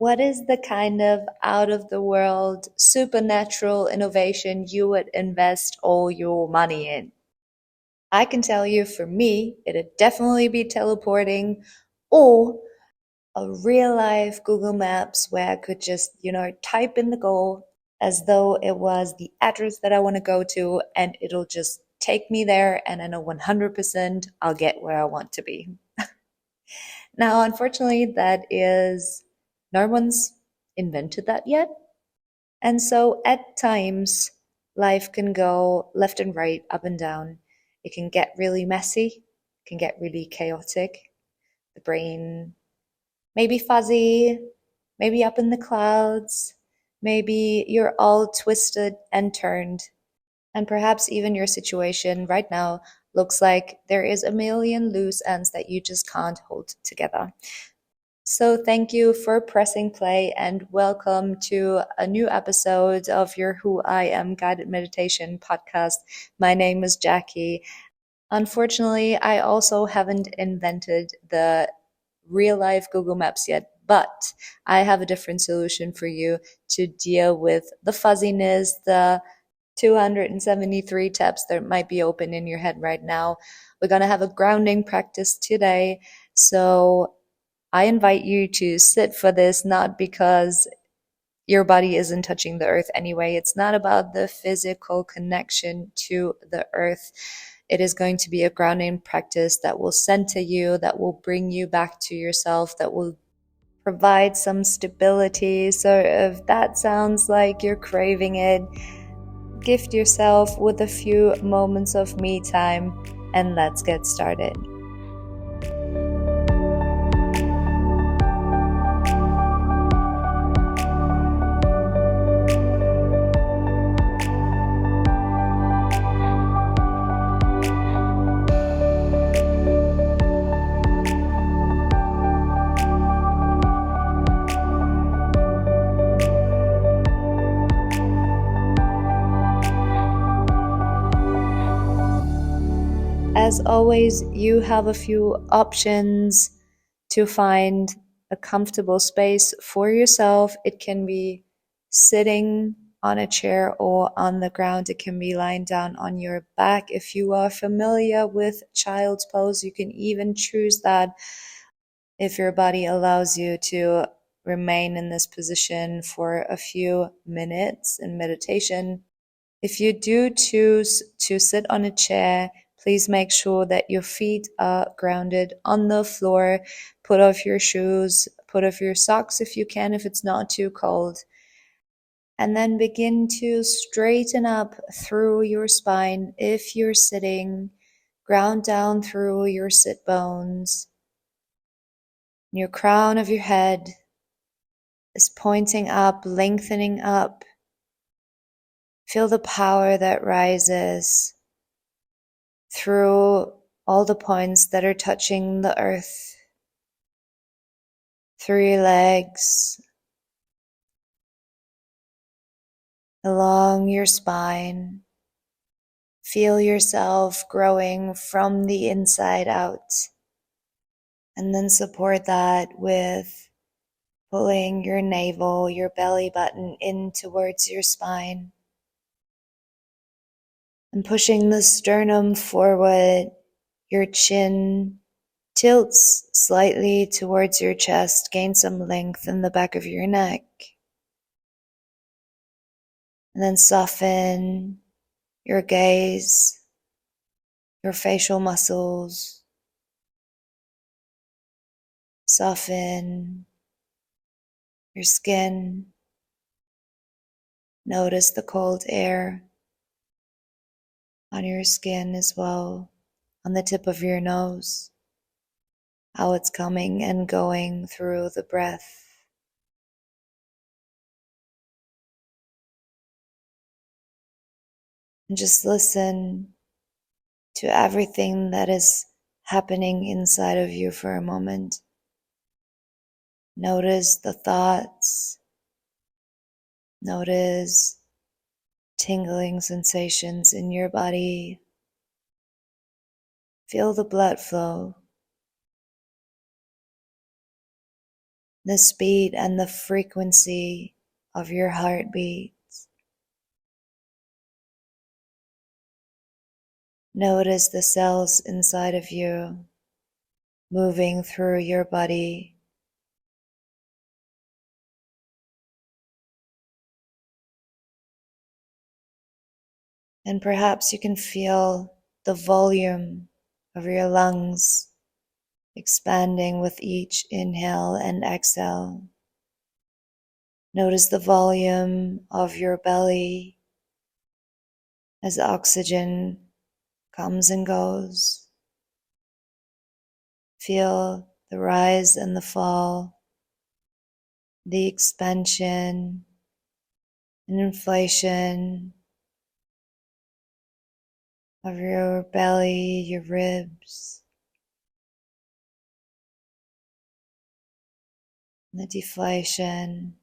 What is the kind of out of the world supernatural innovation you would invest all your money in? I can tell you for me, it'd definitely be teleporting or a real life Google Maps where I could just, type in the goal as though it was the address that I want to go to and it'll just take me there and I know 100% I'll get where I want to be. Now, unfortunately, no one's invented that yet. And so at times, life can go left and right, up and down. It can get really messy, it can get really chaotic. The brain may be fuzzy, maybe up in the clouds, maybe you're all twisted and turned. And perhaps even your situation right now looks like there is a million loose ends that you just can't hold together. So, thank you for pressing play and welcome to a new episode of your Who I Am Guided Meditation podcast. My name is Jackie. Unfortunately, I also haven't invented the real life Google Maps yet, but I have a different solution for you to deal with the fuzziness, the 273 tabs that might be open in your head right now. We're going to have a grounding practice today. So I invite you to sit for this, not because your body isn't touching the earth anyway. It's not about the physical connection to the earth. It is going to be a grounding practice that will center you, that will bring you back to yourself, that will provide some stability. So if that sounds like you're craving it, gift yourself with a few moments of me time and let's get started. As always, you have a few options to find a comfortable space for yourself. It can be sitting on a chair or on the ground. It can be lying down on your back. If you are familiar with child's pose, you can even choose that if your body allows you to remain in this position for a few minutes in meditation. If you do choose to sit on a chair, please make sure that your feet are grounded on the floor. Put off your shoes, put off your socks if you can, if it's not too cold. And then begin to straighten up through your spine. If you're sitting, ground down through your sit bones. Your crown of your head is pointing up, lengthening up. Feel the power that rises through all the points that are touching the earth, through your legs, along your spine. Feel yourself growing from the inside out, and then support that with pulling your navel, your belly button in towards your spine, and pushing the sternum forward. Your chin tilts slightly towards your chest, gain some length in the back of your neck. And then soften your gaze, your facial muscles. Soften your skin. Notice the cold air on your skin as well, on the tip of your nose, how it's coming and going through the breath. And just listen to everything that is happening inside of you for a moment. Notice the thoughts. Notice tingling sensations in your body. Feel the blood flow. the speed and the frequency of your heartbeat. Notice the cells inside of you moving through your body. And perhaps you can feel the volume of your lungs expanding with each inhale and exhale. Notice the volume of your belly as oxygen comes and goes. Feel the rise and the fall, the expansion and inflation of your belly, your ribs, the deflation,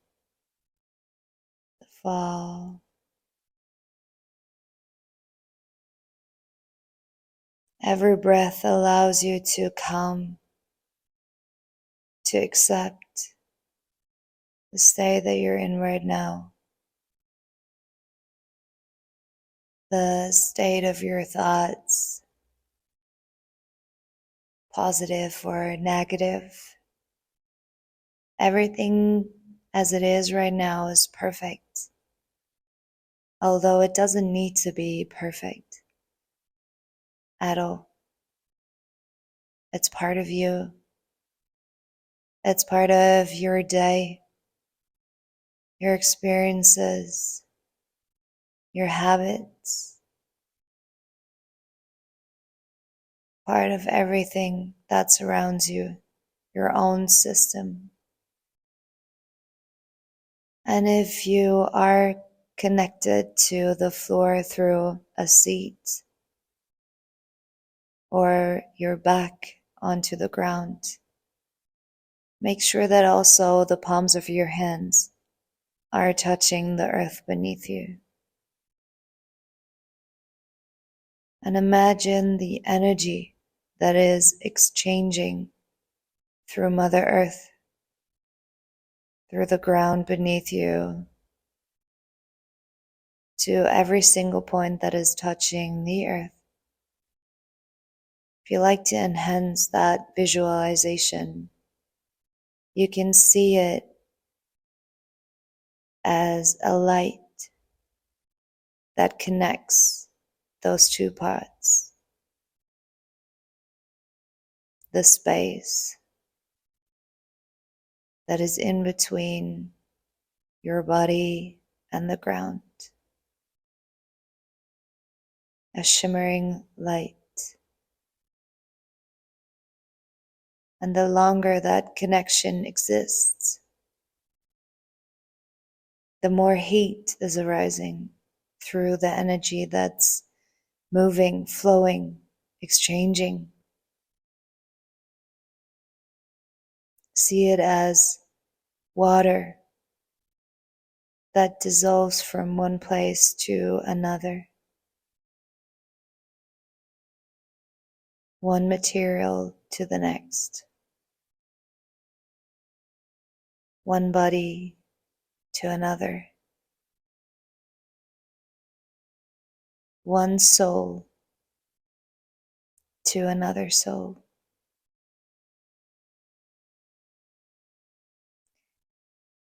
the fall. Every breath allows you to come, to accept the state that you're in right now, the state of your thoughts, positive or negative. Everything as it is right now is perfect, although it doesn't need to be perfect at all. It's part of you. It's part of your day, your experiences, your habits, part of everything that surrounds you, your own system. And if you are connected to the floor through a seat or your back onto the ground, make sure that also the palms of your hands are touching the earth beneath you. And imagine the energy that is exchanging through Mother Earth, through the ground beneath you, to every single point that is touching the earth. If you like to enhance that visualization, you can see it as a light that connects those two parts, the space that is in between your body and the ground, a shimmering light. And the longer that connection exists, the more heat is arising through the energy that's moving, flowing, exchanging. See it as water that dissolves from one place to another, one material to the next, one body to another, one soul to another soul.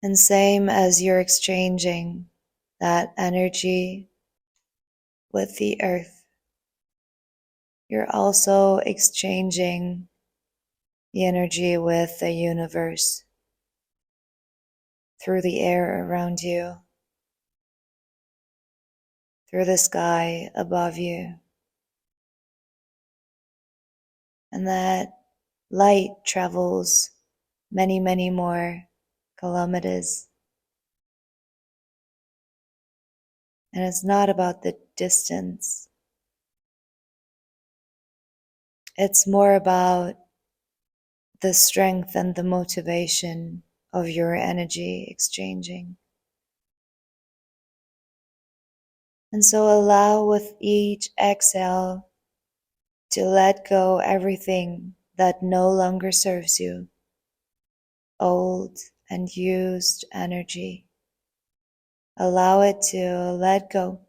And same as you're exchanging that energy with the earth, you're also exchanging the energy with the universe through the air around you, through the sky above you. And that light travels many, many more kilometers. And it's not about the distance. It's more about the strength and the motivation of your energy exchanging. And so allow with each exhale to let go everything that no longer serves you, old and used energy. Allow it to let go.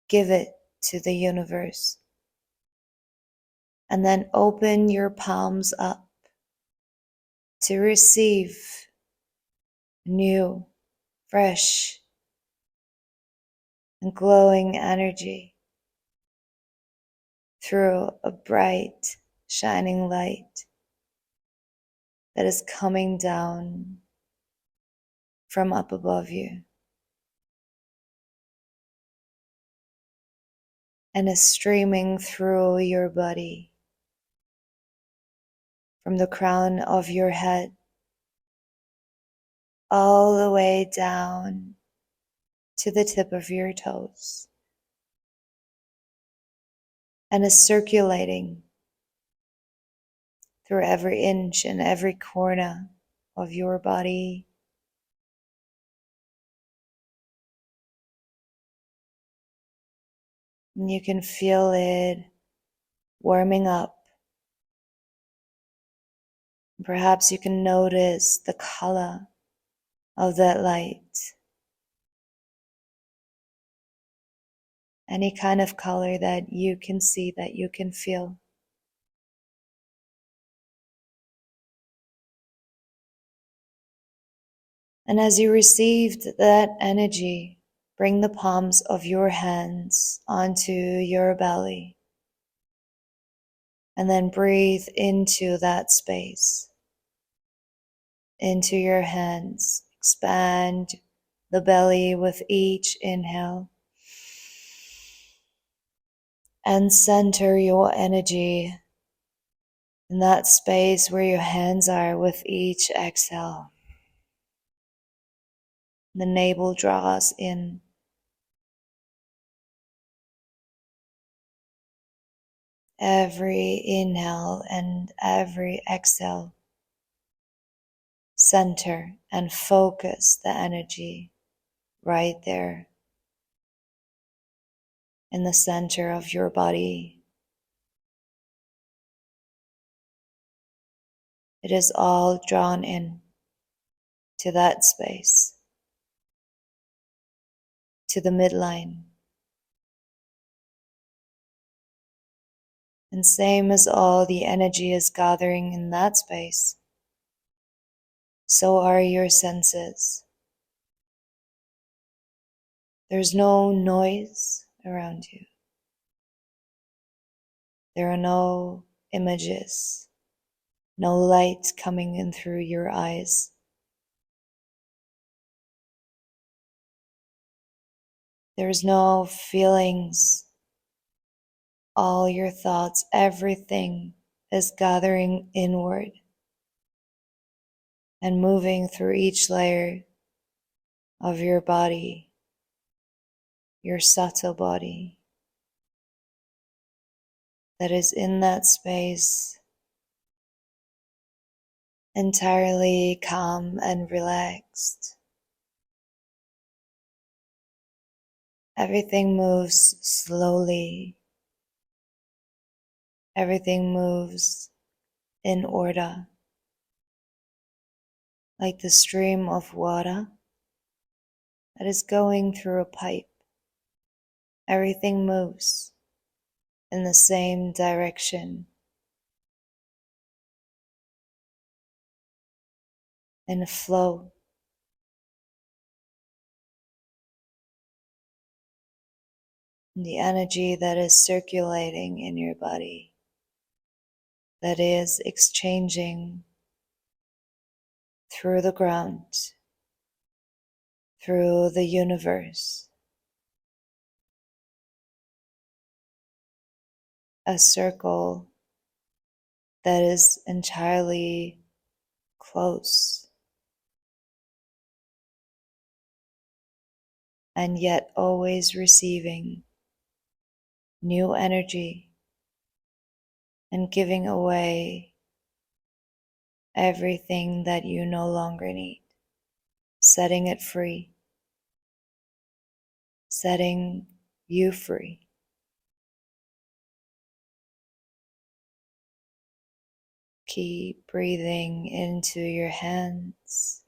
Give it to the universe. And then open your palms up to receive new, fresh, and glowing energy through a bright, shining light that is coming down from up above you and is streaming through your body from the crown of your head all the way down to the tip of your toes, and is circulating through every inch and every corner of your body. And you can feel it warming up. Perhaps you can notice the color of that light. Any kind of color that you can see, that you can feel. And as you received that energy, bring the palms of your hands onto your belly. And then breathe into that space, into your hands. Expand the belly with each inhale. And center your energy in that space where your hands are with each exhale. The navel draws in. Every inhale and every exhale. Center and focus the energy right there in the center of your body. It is all drawn in to that space, to the midline. And same as all the energy is gathering in that space, so are your senses. There's no noise around you. There are no images, no light coming in through your eyes. There's no feelings. All your thoughts, everything is gathering inward and moving through each layer of your body, your subtle body that is in that space, entirely calm and relaxed. Everything moves slowly. Everything moves in order, like the stream of water that is going through a pipe. Everything moves in the same direction, in a flow. The energy that is circulating in your body, that is exchanging through the ground, through the universe, a circle that is entirely close and yet always receiving new energy and giving away everything that you no longer need, setting it free, setting you free. Keep breathing into your hands,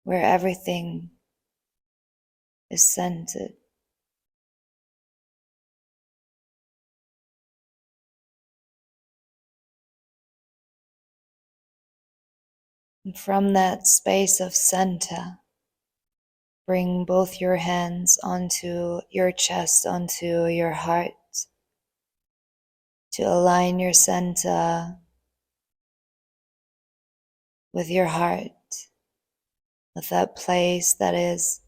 where everything is centered. And from that space of center, bring both your hands onto your chest, onto your heart, to align your center with your heart, with that place that is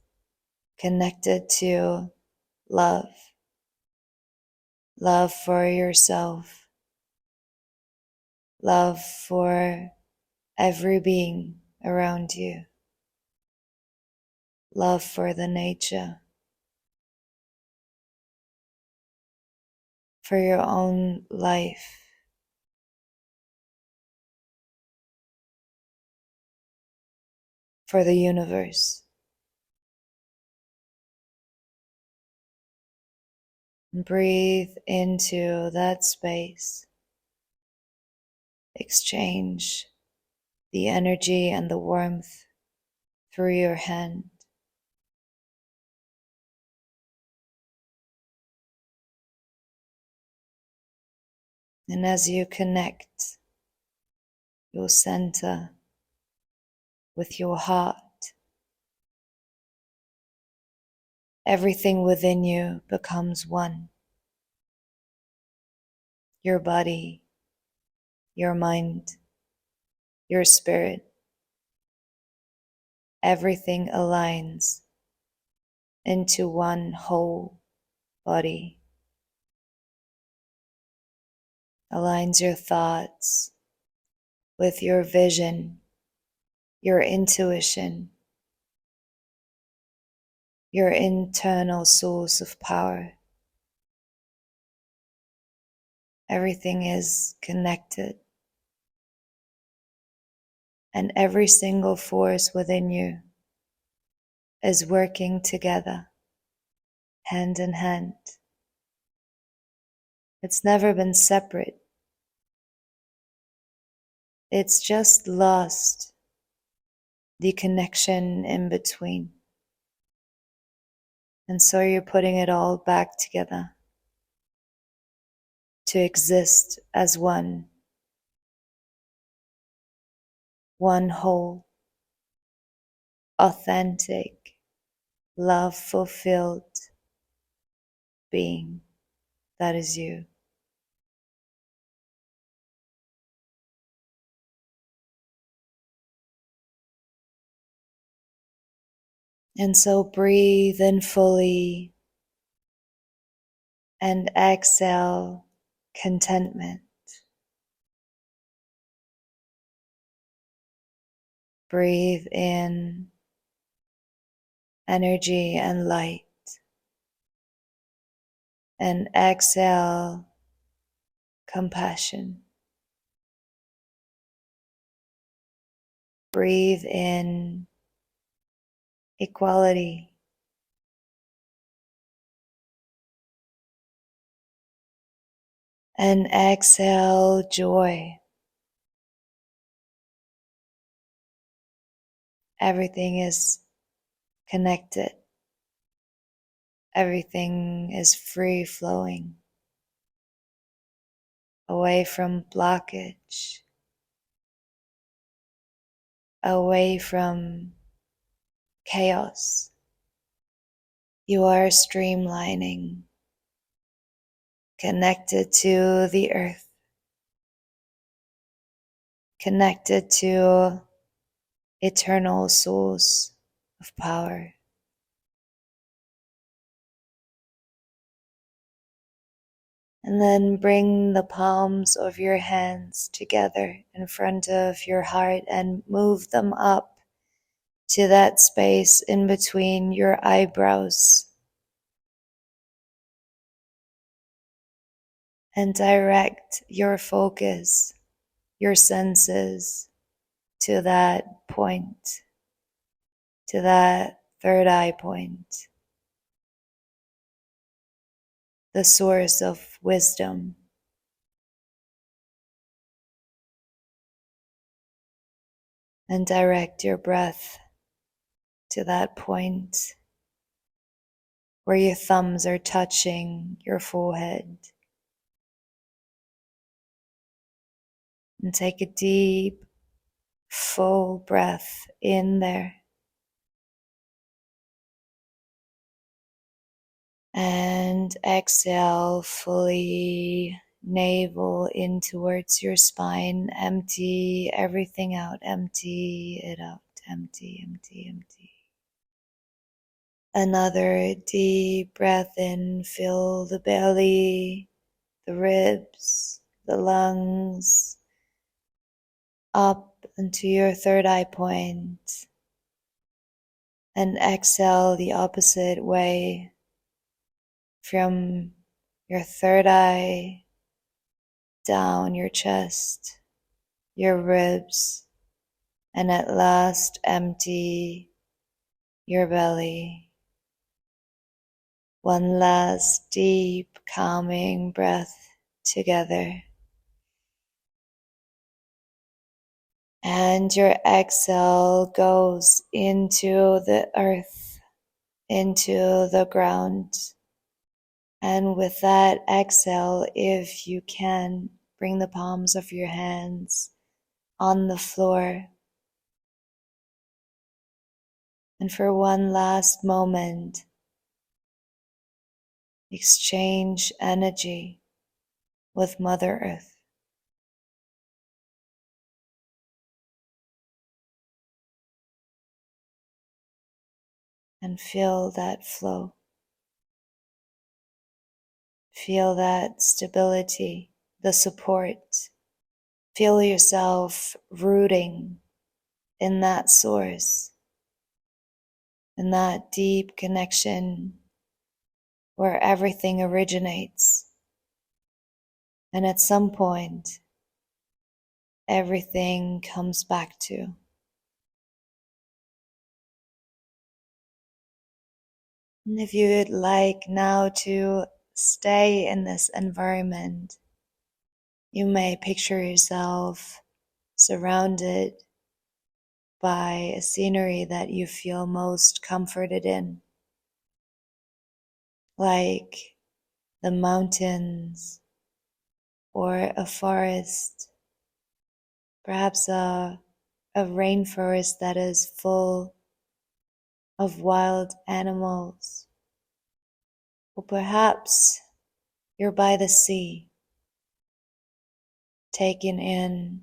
connected to love, love for yourself, love for every being around you, love for the nature, for your own life, for the universe. Breathe into that space. Exchange the energy and the warmth through your hand. And as you connect your center with your heart, everything within you becomes one. Your body, your mind, your spirit, everything aligns into one whole body. Aligns your thoughts with your vision, your intuition, your internal source of power. Everything is connected, and every single force within you is working together, hand in hand. It's never been separate. It's just lost the connection in between. And so you're putting it all back together to exist as one whole, authentic, love-fulfilled being. That is you. And so breathe in fully and exhale contentment. Breathe in energy and light, and exhale compassion. Breathe in equality, and exhale joy. Everything is connected. Everything is free flowing, away from blockage, away from chaos. You are streamlining, connected to the earth, connected to eternal source of power. And then bring the palms of your hands together in front of your heart and move them up to that space in between your eyebrows. And direct your focus, your senses to that point, to that third eye point, the source of wisdom, and direct your breath to that point where your thumbs are touching your forehead. And take a deep, full breath in there. And exhale fully, navel in towards your spine. Empty everything out. Empty it out. Empty, empty, empty. Another deep breath in. Fill the belly, the ribs, the lungs, up into your third eye point. And exhale the opposite way from your third eye down your chest, your ribs, and at last empty your belly. One last deep, calming breath together. And your exhale goes into the earth, into the ground. And with that exhale, if you can, bring the palms of your hands on the floor. And for one last moment, exchange energy with Mother Earth. And feel that flow. Feel that stability, the support. Feel yourself rooting in that source, in that deep connection where everything originates. And at some point, everything comes back to. And if you would like now to stay in this environment, you may picture yourself surrounded by a scenery that you feel most comforted in, like the mountains or a forest, perhaps a rainforest that is full of wild animals, or perhaps you're by the sea, taking in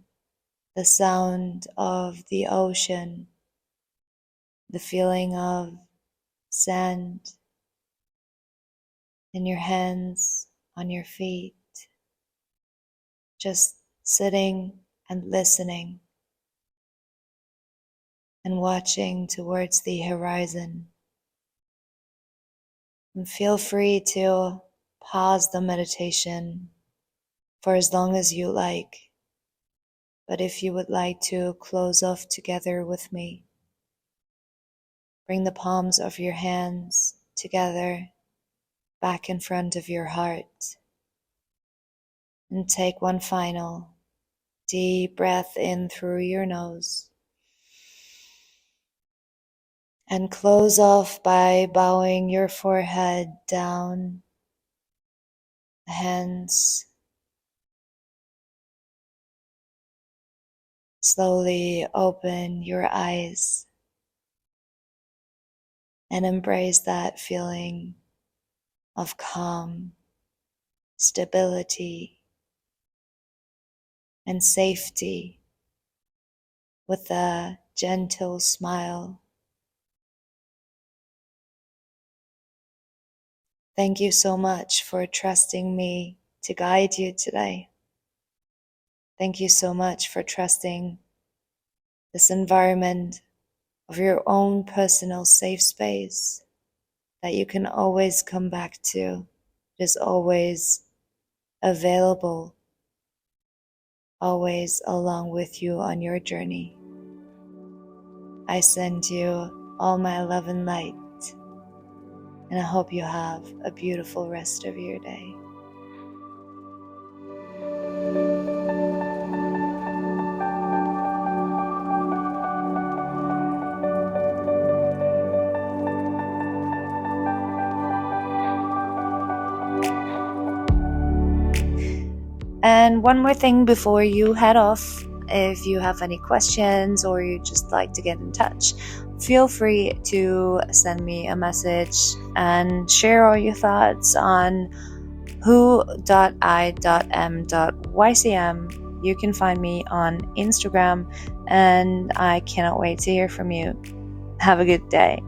the sound of the ocean, the feeling of sand in your hands, on your feet, just sitting and listening and watching towards the horizon. And feel free to pause the meditation for as long as you like. But if you would like to close off together with me, bring the palms of your hands together back in front of your heart. And take one final deep breath in through your nose. And close off by bowing your forehead down, hands slowly open your eyes and embrace that feeling of calm, stability, and safety with a gentle smile. Thank you so much for trusting me to guide you today. Thank you so much for trusting this environment of your own personal safe space that you can always come back to. It is always available, always along with you on your journey. I send you all my love and light, and I hope you have a beautiful rest of your day. And one more thing before you head off, if you have any questions or you just like to get in touch, feel free to send me a message and share all your thoughts on who.i.m.ycm. You can find me on Instagram, and I cannot wait to hear from you. Have a good day.